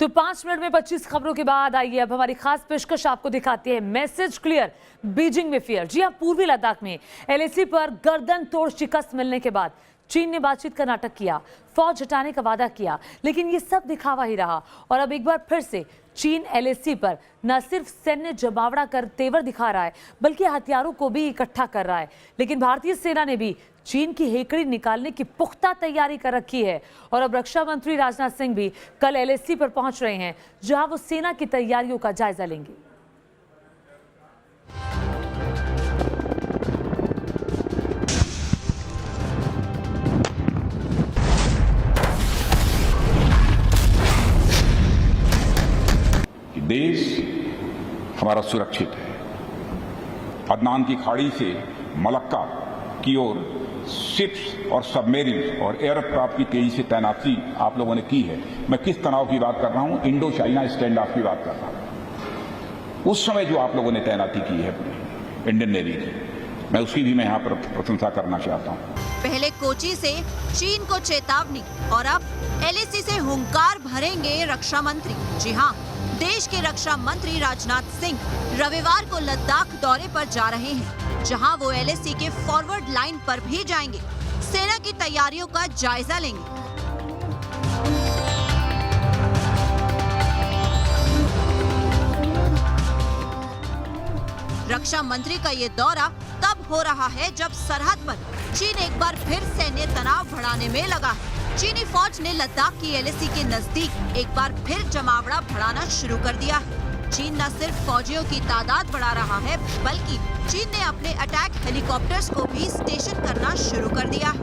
तो 5 मिनट में 25 खबरों के बाद आइए अब हमारी खास पेशकश आपको दिखाती है मैसेज क्लियर बीजिंग में फियर। जी हां, पूर्वी लद्दाख में एलएसी पर गर्दन तोड़ शिकस्त मिलने के बाद चीन ने बातचीत का नाटक किया, फौज हटाने का वादा किया, लेकिन ये सब दिखावा ही रहा। और अब एक बार फिर से चीन एलएसी पर न सिर्फ सैन्य जमावड़ा कर तेवर दिखा रहा है, बल्कि हथियारों को भी इकट्ठा कर रहा है। लेकिन भारतीय सेना ने भी चीन की हेकड़ी निकालने की पुख्ता तैयारी कर रखी है। और अब रक्षा मंत्री राजनाथ सिंह भी कल एलएसी पर पहुंच रहे हैं, जहां वो सेना की तैयारियों का जायजा लेंगे। देश हमारा सुरक्षित है। अदनान की खाड़ी से मलक्का की ओर शिप्स और सबमरीन और एयरक्राफ्ट की तेजी से तैनाती आप लोगों ने की है। मैं किस तनाव की बात कर रहा हूं? इंडो चाइना स्टैंड ऑफ की बात कर रहा हूं। उस समय जो आप लोगों ने तैनाती की है इंडियन नेवी की, मैं उसकी भी यहां पर प्रशंसा करना चाहता हूं। पहले कोची से चीन को चेतावनी और अब एलएसी से हुंकार भरेंगे रक्षा मंत्री। जी हाँ, देश के रक्षा मंत्री राजनाथ सिंह रविवार को लद्दाख दौरे पर जा रहे हैं, जहां वो एलएसी के फॉरवर्ड लाइन पर भी जाएंगे, सेना की तैयारियों का जायजा लेंगे। रक्षा मंत्री का ये दौरा तब हो रहा है जब सरहद पर चीन एक बार फिर सैन्य तनाव बढ़ाने में लगा है। चीनी फौज ने लद्दाख की एलएसी के नजदीक एक बार फिर जमावड़ा बढ़ाना शुरू कर दिया है। चीन न सिर्फ फौजियों की तादाद बढ़ा रहा है, बल्कि चीन ने अपने अटैक हेलीकॉप्टर्स को भी स्टेशन करना शुरू कर दिया है।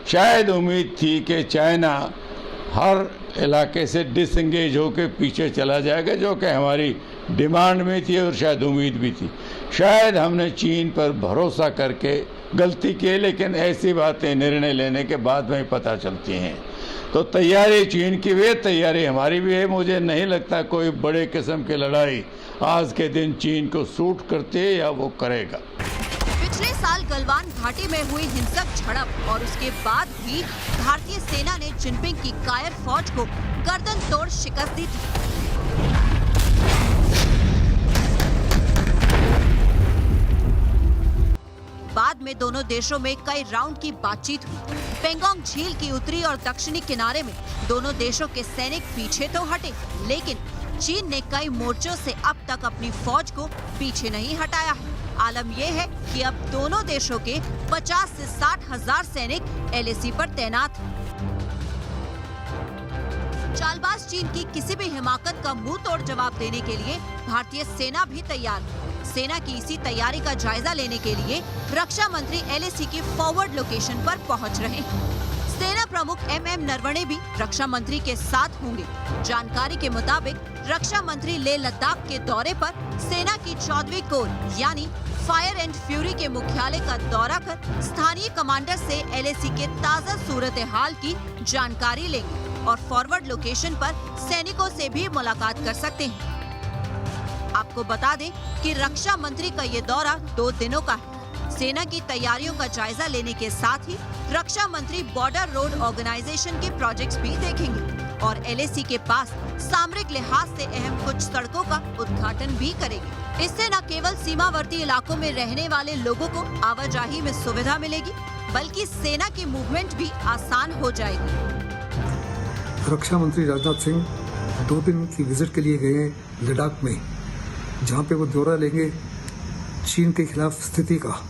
शायद उम्मीद थी कि चाइना हर इलाके से डिसएंगेज होकर पीछे चला जाएगा, जो कि हमारी डिमांड में थी और शायद उम्मीद भी थी। शायद हमने चीन पर भरोसा करके गलती की, लेकिन ऐसी बातें निर्णय लेने के बाद में पता चलती हैं। तो तैयारी चीन की भी है, तैयारी हमारी भी है। मुझे नहीं लगता कोई बड़े किस्म की लड़ाई आज के दिन चीन को सूट करती है या वो करेगा। पिछले साल गलवान घाटी में हुई हिंसक झड़प और उसके बाद भी भारतीय सेना ने जिनपिंग की कायर फौज को गर्दन तोड़ शिकस्त दी थी। बाद में दोनों देशों में कई राउंड की बातचीत हुई। पेंगोंग झील की उत्तरी और दक्षिणी किनारे में दोनों देशों के सैनिक पीछे तो हटे, लेकिन चीन ने कई मोर्चों से अब तक अपनी फौज को पीछे नहीं हटाया है। आलम यह है कि अब दोनों देशों के 50 से 60 हजार सैनिक एलएसी पर तैनात हैं। चालबाज चीन की किसी भी हिमाकत का मुंह तोड़ जवाब देने के लिए भारतीय सेना भी तैयार है। सेना की इसी तैयारी का जायजा लेने के लिए रक्षा मंत्री एलएसी की फॉरवर्ड लोकेशन पर पहुंच रहे हैं। सेना प्रमुख एमएम नरवणे भी रक्षा मंत्री के साथ होंगे। जानकारी के मुताबिक रक्षा मंत्री लेह लद्दाख के दौरे पर सेना की 14वीं कोर यानी फायर एंड फ्यूरी के मुख्यालय का दौरा कर स्थानीय कमांडर से एलएसी के ताज़ा सूरत हाल की जानकारी लेंगे और फॉरवर्ड लोकेशन पर सैनिकों से भी मुलाकात कर सकते हैं। आपको बता दें कि रक्षा मंत्री का ये दौरा 2 दिनों का है। सेना की तैयारियों का जायजा लेने के साथ ही रक्षा मंत्री बॉर्डर रोड ऑर्गेनाइजेशन के प्रोजेक्ट्स भी देखेंगे और एलएसी के पास सामरिक लिहाज से अहम कुछ सड़कों का उद्घाटन भी करेंगे। इससे न केवल सीमावर्ती इलाकों में रहने वाले लोगों को आवाजाही में सुविधा मिलेगी, बल्कि सेना की मूवमेंट भी आसान हो जाएगी। रक्षा मंत्री राजनाथ सिंह 2 दिन की विजिट के लिए गए हैं लद्दाख में, जहां पे वो दौरा लेंगे चीन के खिलाफ स्थिति का,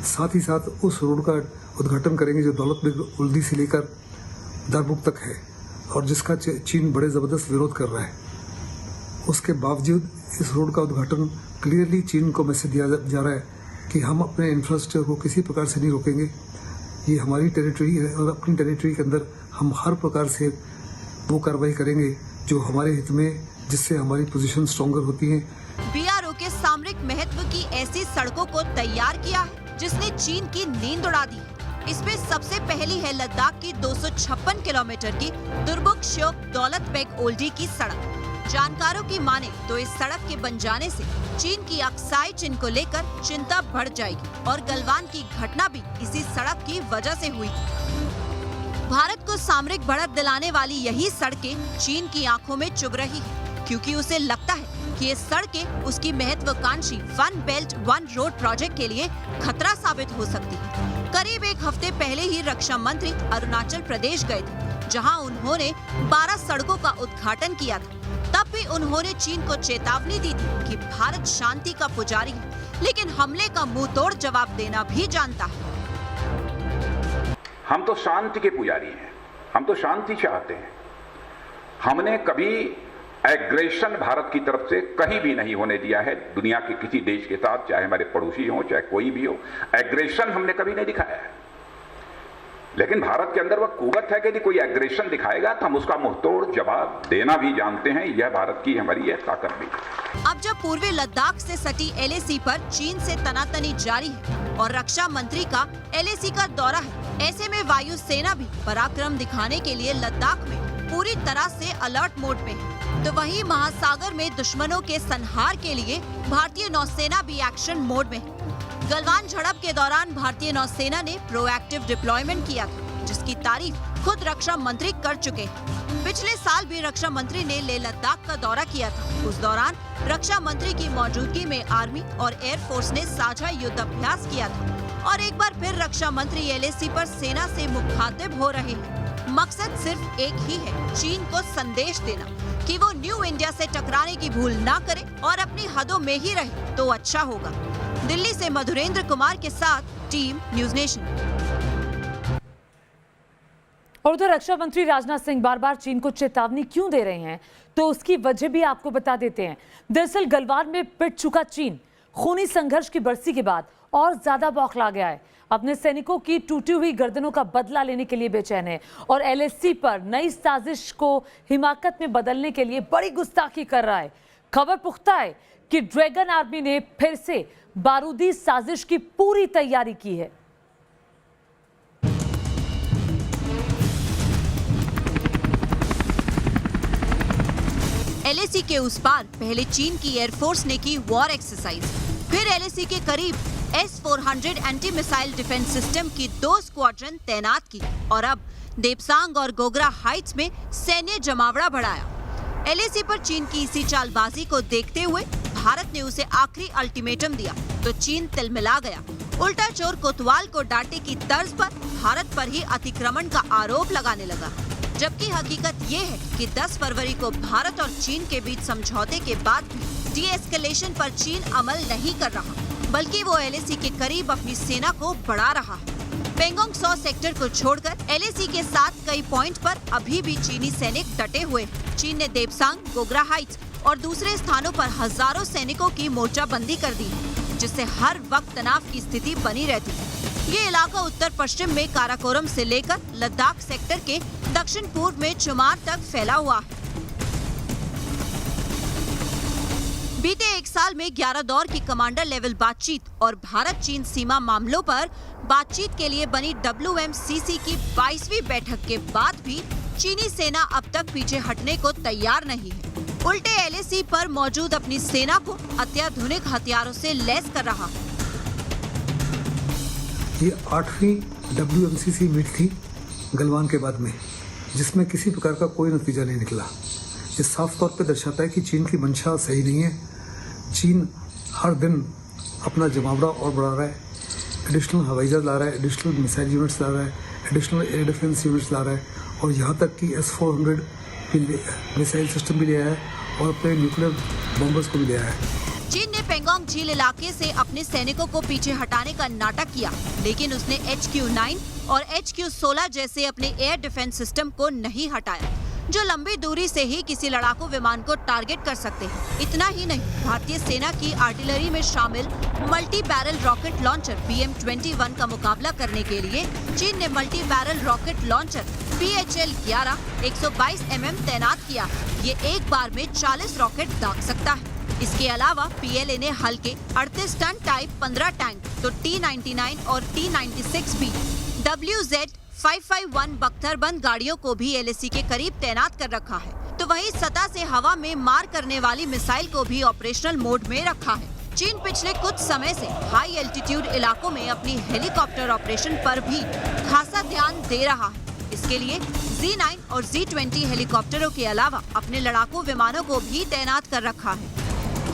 साथ ही साथ उस रोड का उद्घाटन करेंगे जो दौलत बेग ओल्डी से लेकर दारबुक तक है और जिसका चीन बड़े जबरदस्त विरोध कर रहा है। उसके बावजूद इस रोड का उद्घाटन क्लियरली चीन को मैसेज दिया जा रहा है कि हम अपने इंफ्रास्ट्रक्चर को किसी प्रकार से नहीं रोकेंगे। ये हमारी टेरिटरी है और अपनी टेरिटरी के अंदर हम हर प्रकार से वो कार्रवाई करेंगे जो हमारे हित में, जिससे हमारी पोजीशन स्ट्रॉन्गर होती है। बीआरओ के सामरिक महत्व की ऐसी सड़कों को तैयार किया है जिसने चीन की नींद उड़ा दी। इसमें सबसे पहली है लद्दाख की 256 किलोमीटर की दुर्बुक श्योक दौलत बेग ओल्डी की सड़क। जानकारों की माने तो इस सड़क के बन जाने से चीन की अक्साई चीन को लेकर चिंता बढ़ जाएगी और गलवान की घटना भी इसी सड़क की वजह से हुई थी। भारत को सामरिक बढ़त दिलाने वाली यही सड़कें चीन की आंखों में चुभ रही है, क्योंकि उसे लगता है कि ये सड़कें उसकी महत्वाकांक्षी one belt one road project के लिए खतरा साबित हो सकती है। करीब एक हफ्ते पहले ही रक्षा मंत्री अरुणाचल प्रदेश गए थे, जहां उन्होंने 12 सड़कों का उद्घाटन किया था। तब भी उन्होंने चीन को चेतावनी दी थी कि भारत शांति का पुजारी है, लेकिन हमले का मुंहतोड़ जवाब देना भी जानता है। हम तो शांति के पुजारी हैं, हम तो शांति चाहते हैं। हमने कभी एग्रेशन भारत की तरफ से कहीं भी नहीं होने दिया है दुनिया के किसी देश के साथ, चाहे हमारे पड़ोसी हो चाहे कोई भी हो। एग्रेशन हमने कभी नहीं दिखाया है, लेकिन भारत के अंदर वह कुवत है कि यदि कोई एग्रेशन दिखाएगा तो हम उसका मुंहतोड़ जवाब देना भी जानते हैं। यह भारत की हमारी यह ताकत भी है। अब जब पूर्वी लद्दाख से सटी LAC पर चीन से तनातनी जारी है और रक्षा मंत्री का LAC का दौरा है, ऐसे में वायु सेना भी पराक्रम दिखाने के लिए लद्दाख में पूरी तरह से अलर्ट मोड में है। तो वहीं महासागर में दुश्मनों के संहार के लिए भारतीय नौसेना भी एक्शन मोड में है। गलवान झड़प के दौरान भारतीय नौसेना ने प्रोएक्टिव डिप्लॉयमेंट किया था, जिसकी तारीफ खुद रक्षा मंत्री कर चुके हैं। पिछले साल भी रक्षा मंत्री ने लेह लद्दाख का दौरा किया था। उस दौरान रक्षा मंत्री की मौजूदगी में आर्मी और एयरफोर्स ने साझा युद्ध अभ्यास किया था और एक बार फिर रक्षा मंत्री LAC पर सेना से मुखातिब हो रहे हैं। मकसद सिर्फ एक ही है, चीन को संदेश देना कि वो न्यू इंडिया से टकराने की भूल ना करे और अपनी हदों में ही रहे तो अच्छा होगा। दिल्ली से मधुरेंद्र कुमार के साथ टीम न्यूज नेशन। और उधर रक्षा मंत्री राजनाथ सिंह बार बार चीन को चेतावनी क्यों दे रहे हैं, तो उसकी वजह भी आपको बता देते हैं। दरअसल गलवान में पिट चुका चीन खूनी संघर्ष की बरसी के बाद और ज्यादा बौखला गया है। अपने सैनिकों की टूटी हुई गर्दनों का बदला लेने के लिए बेचैन है और LAC पर नई साजिश को हिमाकत में बदलने के लिए बड़ी गुस्ताखी कर रहा है। खबर पुख्ता है कि ड्रैगन आर्मी ने फिर से बारूदी साजिश की पूरी तैयारी की है। LAC के उस पार पहले चीन की एयरफोर्स ने की वॉर एक्सरसाइज, फिर LAC के करीब S-400 anti missile defence system की 2 स्क्वाड्रन तैनात की और अब देपसांग और गोगरा हाइट्स में सैन्य जमावड़ा बढ़ाया। LAC पर चीन की इसी चालबाजी को देखते हुए भारत ने उसे आखिरी अल्टीमेटम दिया तो चीन तिलमिला गया। उल्टा चोर कोतवाल को डांटे की तर्ज पर भारत पर ही अतिक्रमण का आरोप लगाने लगा, जबकि हकीकत ये है कि 10 फरवरी को भारत और चीन के बीच समझौते के बाद भी डी-एस्केलेशन पर चीन अमल नहीं कर रहा, बल्कि वो LAC के करीब अपनी सेना को बढ़ा रहा है। पेंगोंग 100 सेक्टर को छोड़कर LAC के साथ कई पॉइंट पर अभी भी चीनी सैनिक डटे हुए हैं। चीन ने देपसांग, गोगरा हाइट्स और दूसरे स्थानों पर हजारों सैनिकों की मोर्चाबंदी कर दी है, जिससे हर वक्त तनाव की स्थिति बनी रहती है। ये इलाका उत्तर पश्चिम में काराकोरम से लेकर लद्दाख सेक्टर के दक्षिण पूर्व में चुमार तक फैला हुआ है। बीते एक साल में 11 दौर की कमांडर लेवल बातचीत और भारत चीन सीमा मामलों पर बातचीत के लिए बनी WMCC की 22वीं बैठक के बाद भी चीनी सेना अब तक पीछे हटने को तैयार नहीं है। उल्टे LAC पर मौजूद अपनी सेना को अत्याधुनिक हथियारों से लैस कर रहा है। ये 8वीं WMCC मीट थी गलवान के बाद में, जिसमें किसी प्रकार का कोई नतीजा नहीं निकला। ये साफ तौर पे दर्शाता है कि चीन की मंशा सही नहीं है। चीन हर दिन अपना जमावड़ा और बढ़ा रहा है, एडिशनल हवाई जहाज ला रहा है, एडिशनल मिसाइल यूनिट्स ला रहा है, एडिशनल एयर डिफेंस यूनिट्स ला रहा है और यहाँ तक कि S-400 मिसाइल सिस्टम भी ले आया है और अपने न्यूक्लियर बॉम्बर्स को भी ले आया है। चीन ने पेंगोंग झील इलाके से अपने सैनिकों को पीछे हटाने का नाटक किया, लेकिन उसने HQ-9 और HQ-16 जैसे अपने एयर डिफेंस सिस्टम को नहीं हटाया, जो लंबी दूरी से ही किसी लड़ाकू विमान को टारगेट कर सकते हैं। इतना ही नहीं, भारतीय सेना की आर्टिलरी में शामिल multi barrel rocket launcher BM-21 का मुकाबला करने के लिए चीन ने multi barrel rocket launcher PHL-11 122 mm तैनात किया। ये एक बार में 40 रॉकेट दाग सकता है। इसके अलावा PLA ने हल्के 38 टन टाइप 15 टैंक तो T-99 और T-96B WZ-551 बख्तरबंद गाड़ियों को भी LAC के करीब तैनात कर रखा है। तो वहीं सतह से हवा में मार करने वाली मिसाइल को भी ऑपरेशनल मोड में रखा है। चीन पिछले कुछ समय से हाई एल्टीट्यूड इलाकों में अपनी हेलीकॉप्टर ऑपरेशन पर भी खासा ध्यान दे रहा है। इसके के लिए Z9 और Z20 हेलीकॉप्टरों के अलावा अपने लड़ाकू विमानों को भी तैनात कर रखा है।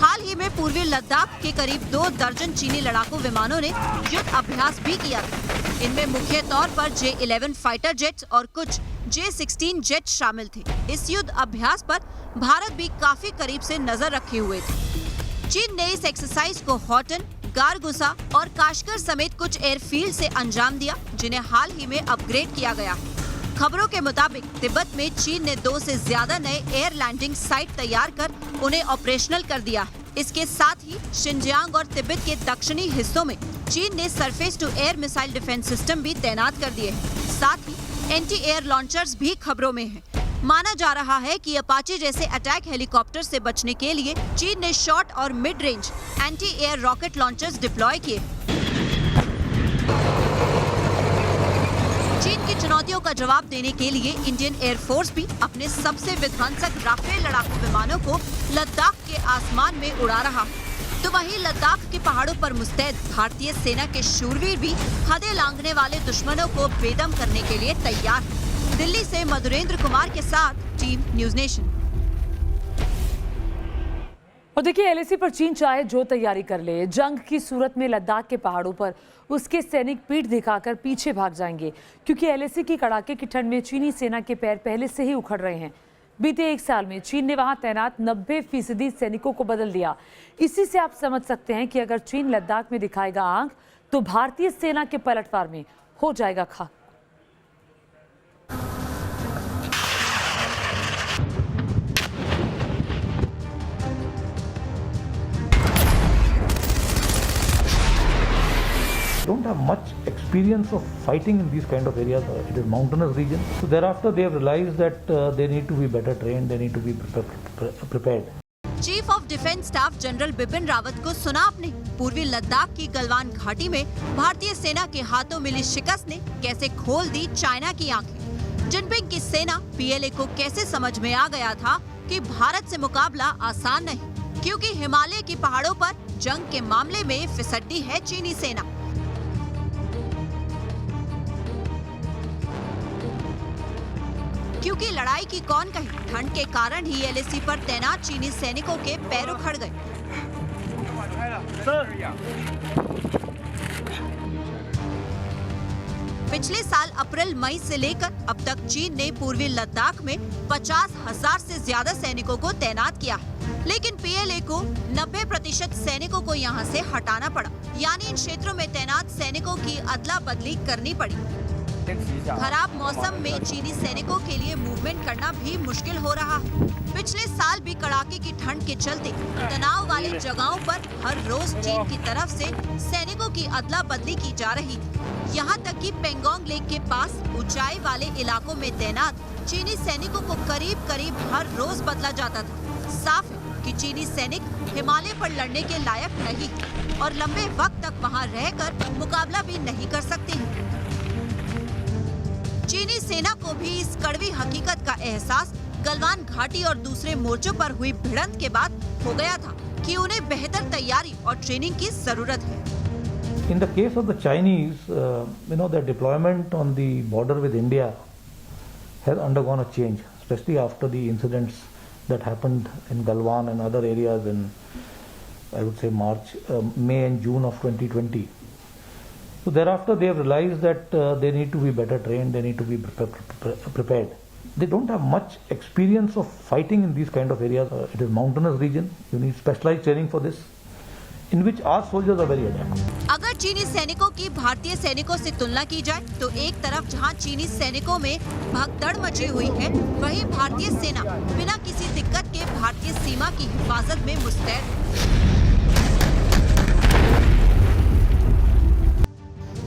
हाल ही में पूर्वी लद्दाख के करीब 2 दर्जन चीनी लड़ाकू विमानों ने युद्ध अभ्यास भी किया था। इनमें मुख्य तौर पर J-11 फाइटर जेट्स और कुछ J-16 जेट शामिल थे। इस युद्ध अभ्यास पर भारत भी काफी करीब से नजर रखे हुए थे। चीन ने इस एक्सरसाइज को हॉटन, गारगुसा और काशगर समेत कुछ एयरफील्ड से अंजाम दिया, जिन्हें हाल ही में अपग्रेड किया गया है। खबरों के मुताबिक तिब्बत में चीन ने 2 से ज्यादा नए एयर लैंडिंग साइट तैयार कर उन्हें ऑपरेशनल कर दिया है। इसके साथ ही शिनजियांग और तिब्बत के दक्षिणी हिस्सों में चीन ने surface to air missile defence system भी तैनात कर दिए हैं। साथ ही एंटी एयर लॉन्चर्स भी खबरों में हैं। माना जा रहा है कि अपाचे जैसे अटैक हेलीकॉप्टर से बचने के लिए चीन ने शॉर्ट और mid range anti air rocket launchers deploy किए। चीन की चुनौतियों का जवाब देने के लिए इंडियन एयरफोर्स भी अपने सबसे विध्वंसक राफेल लड़ाकू विमानों को लद्दाख के आसमान में उड़ा रहा है। तो वहीं लद्दाख के पहाड़ों पर मुस्तैद भारतीय सेना के शूरवीर भी हदें लांघने वाले दुश्मनों को बेदम करने के लिए तैयार है। दिल्ली से मधुरेंद्र कुमार के साथ टीम न्यूज़ नेशन। और देखिए, एलएसी पर चीन चाहे जो तैयारी कर ले, जंग की सूरत में लद्दाख के पहाड़ों पर उसके सैनिक पीठ दिखाकर पीछे भाग जाएंगे, क्योंकि एलएसी की कड़ाके की ठंड में चीनी सेना के पैर पहले से ही उखड़ रहे हैं। बीते 1 साल में चीन ने वहां तैनात 90% सैनिकों को बदल दिया। इसी से आप समझ सकते हैं कि अगर चीन लद्दाख में दिखाएगा आंख, तो भारतीय सेना के पलटवार में हो जाएगा खाक। don't have much experience of fighting in these kind of areas. It is mountainous region. So thereafter they have realized that they need to be better trained, they need to be prepared. Chief of defence staff general Bipin Rawat को सुना आपने? पूर्वी लद्दाख की गलवान घाटी में भारतीय सेना के हाथों मिली शिकस्त ने कैसे खोल दी चाइना की आंखें। जिनपिंग की सेना पीएलए को कैसे समझ में आ गया था कि भारत से मुकाबला आसान नहीं, क्योंकि हिमालय की पहाड़ों पर जंग के मामले में फिसड्डी है चीनी सेना। क्योंकि लड़ाई की कौन कहे, ठंड के कारण ही एलएसी पर तैनात चीनी सैनिकों के पैर उखड़ गए। पिछले साल अप्रैल मई से लेकर अब तक चीन ने पूर्वी लद्दाख में 50,000 से ज्यादा सैनिकों को तैनात किया, लेकिन पीएलए को 90% सैनिकों को यहां से हटाना पड़ा, यानी इन क्षेत्रों में तैनात सैनिकों की अदला बदली करनी पड़ी। खराब मौसम में चीनी सैनिकों के लिए मूवमेंट करना भी मुश्किल हो रहा है। पिछले साल भी कड़ाके की ठंड के चलते तनाव वाली जगहों पर हर रोज चीन की तरफ से सैनिकों की अदला बदली की जा रही थी। यहाँ तक कि पेंगोंग लेक के पास ऊंचाई वाले इलाकों में तैनात चीनी सैनिकों को करीब करीब हर रोज बदला जाता था। साफ है कि चीनी सैनिक हिमालय पर लड़ने के लायक नहीं और लंबे वक्त तक वहाँ रहकर मुकाबला भी नहीं कर सकते हैं। चीनी सेना को भी इस कड़वी हकीकत का एहसास गलवान घाटी और दूसरे मोर्चों पर हुई भिड़ंत के बाद हो गया था कि उन्हें बेहतर तैयारी और ट्रेनिंग की जरूरत है। In the case of the Chinese, their deployment on the border with India has undergone a change, especially after the incidents that happened in Galwan and other areas in, I would say, May and June of 2020. So thereafter they have realized that they need to be better trained, they need to be prepared. They don't have much experience of fighting in these kind of areas. It is mountainous region, you need specialized training for this, in which our soldiers are very adept. अगर चीनी सैनिकों की भारतीय सैनिकों से तुलना की जाए तो एक तरफ जहां चीनी सैनिकों में भगदड़ मची हुई है, वहीं भारतीय सेना बिना किसी दिक्कत के भारतीय सीमा की हिफाजत में मुस्तैद है।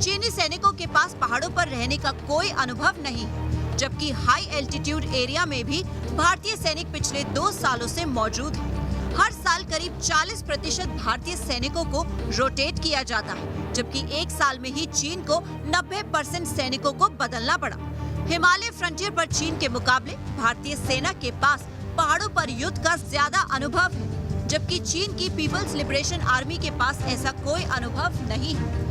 चीनी सैनिकों के पास पहाड़ों पर रहने का कोई अनुभव नहीं, जबकि हाई एल्टीट्यूड एरिया में भी भारतीय सैनिक पिछले 2 सालों से मौजूद हैं। हर साल करीब 40% भारतीय सैनिकों को रोटेट किया जाता है, जबकि 1 साल में ही चीन को 90% सैनिकों को बदलना पड़ा। हिमालय फ्रंटियर पर चीन के मुकाबले भारतीय सेना के पास पहाड़ों पर युद्ध का ज्यादा अनुभव है, जबकि चीन की पीपल्स लिबरेशन आर्मी के पास ऐसा कोई अनुभव नहीं है।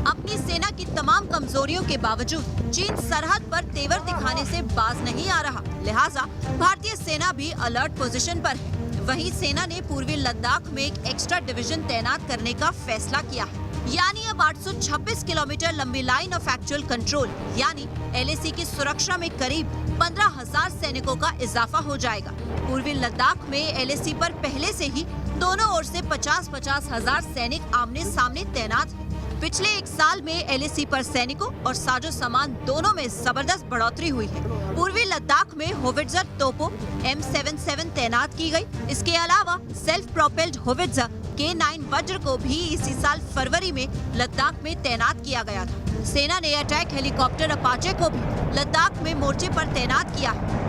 अपनी सेना की तमाम कमजोरियों के बावजूद चीन सरहद पर तेवर दिखाने से बाज नहीं आ रहा, लिहाजा भारतीय सेना भी अलर्ट पोजीशन पर है। वहीं सेना ने पूर्वी लद्दाख में एक एक्स्ट्रा डिवीजन तैनात करने का फैसला किया है, यानी अब 826 किलोमीटर लंबी लाइन ऑफ एक्चुअल कंट्रोल यानी एलएसी की सुरक्षा में करीब 15,000 सैनिकों का इजाफा हो जाएगा। पूर्वी लद्दाख में एलएसी पर पहले से ही दोनों ओर से 50-50 हजार सैनिक आमने सामने तैनात हैं। पिछले एक साल में एलएसी पर सैनिकों और साजो सामान दोनों में जबरदस्त बढ़ोतरी हुई है। पूर्वी लद्दाख में होविट्जर तोपों M77 तैनात की गई। इसके अलावा सेल्फ प्रोपेल्ड होविट्जर K9 वज्र को भी इसी साल फरवरी में लद्दाख में तैनात किया गया था। सेना ने अटैक हेलीकॉप्टर अपाचे को भी लद्दाख में मोर्चे पर तैनात किया है।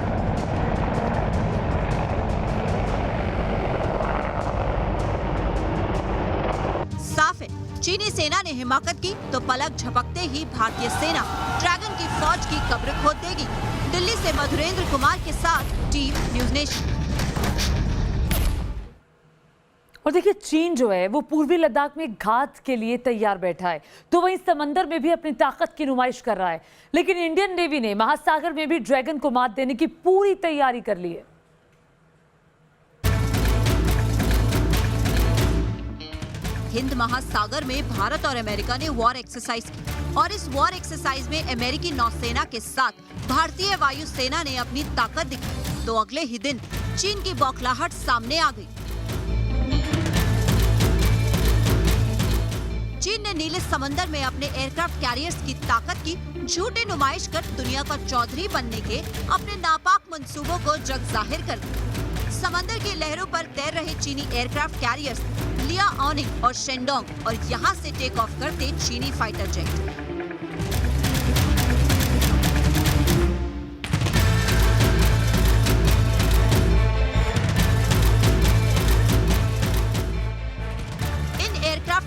साफ है, चीनी सेना ने हिमाकत की तो पलक झपकते ही भारतीय सेना ड्रैगन की फौज की कब्र खोद देगी। दिल्ली से मधुरेंद्र कुमार के साथ टीम न्यूज नेशन। और देखिए, चीन जो है वो पूर्वी लद्दाख में घात के लिए तैयार बैठा है, तो वहीं समंदर में भी अपनी ताकत की नुमाइश कर रहा है। लेकिन इंडियन नेवी ने महासागर में भी ड्रैगन को मात देने की पूरी तैयारी कर ली है। हिंद महासागर में भारत और अमेरिका ने वॉर एक्सरसाइज की और इस वॉर एक्सरसाइज में अमेरिकी नौसेना के साथ भारतीय वायुसेना ने अपनी ताकत दिखाई, तो अगले ही दिन चीन की बौखलाहट सामने आ गई। चीन ने नीले समंदर में अपने एयरक्राफ्ट कैरियर्स की ताकत की झूठी नुमाइश कर दुनिया का चौधरी बनने के अपने नापाक मंसूबों को जग जाहिर कर दिया। समंदर की लहरों पर तैर रहे चीनी एयरक्राफ्ट कैरियर्स लिया ऑनिंग और शेंडोंग और यहां से टेक ऑफ करते चीनी फाइटर जेट।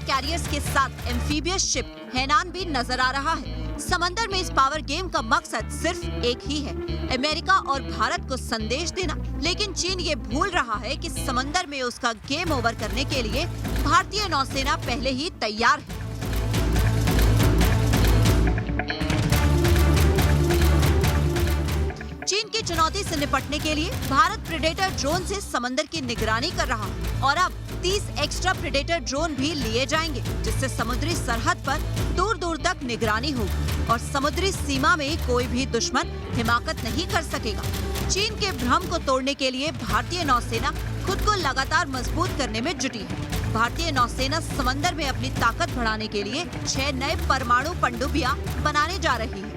कैरियर्स के साथ एम्फीबियस शिप हेनान भी नजर आ रहा है। समंदर में इस पावर गेम का मकसद सिर्फ एक ही है, अमेरिका और भारत को संदेश देना। लेकिन चीन ये भूल रहा है कि समंदर में उसका गेम ओवर करने के लिए भारतीय नौसेना पहले ही तैयार है। चीन की चुनौती से निपटने के लिए भारत प्रेडेटर ड्रोन से समंदर की निगरानी कर रहा है और अब 30 एक्स्ट्रा प्रेडेटर ड्रोन भी लिए जाएंगे, जिससे समुद्री सरहद पर दूर दूर तक निगरानी होगी और समुद्री सीमा में कोई भी दुश्मन हिमाकत नहीं कर सकेगा। चीन के भ्रम को तोड़ने के लिए भारतीय नौसेना खुद को लगातार मजबूत करने में जुटी है। भारतीय नौसेना समंदर में अपनी ताकत बढ़ाने के लिए 6 नए परमाणु पनडुब्बियां बनाने जा रही है।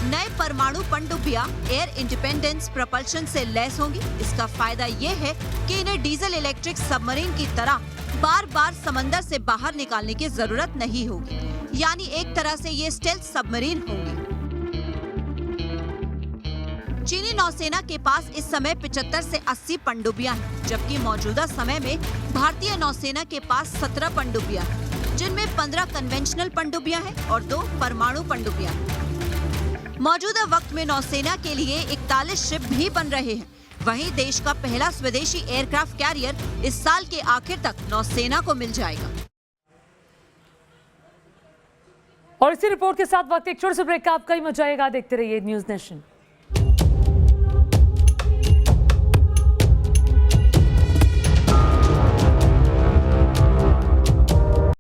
नए परमाणु पनडुब्बियां एयर इंडिपेंडेंस प्रपल्शन से लैस होंगी। इसका फायदा ये है कि इन्हें डीजल इलेक्ट्रिक सबमरीन की तरह बार बार समंदर से बाहर निकालने की जरूरत नहीं होगी, यानी एक तरह से ये स्टेल्थ सबमरीन होंगी। चीनी नौसेना के पास इस समय 75 से 80 पनडुब्बियां हैं, जबकि मौजूदा समय में भारतीय नौसेना के पास 17 पनडुब्बियां हैं, जिनमें 15 कन्वेंशनल पनडुब्बियां हैं और 2 परमाणु पनडुब्बियां हैं। मौजूदा वक्त में नौसेना के लिए 41 शिप भी बन रहे हैं। वहीं देश का पहला स्वदेशी एयरक्राफ्ट कैरियर इस साल के आखिर तक नौसेना को मिल जाएगा। और इसी रिपोर्ट के साथ वक्त एक छोटे से ब्रेक का आपका ही मचाएगा। देखते रहिए न्यूज नेशन।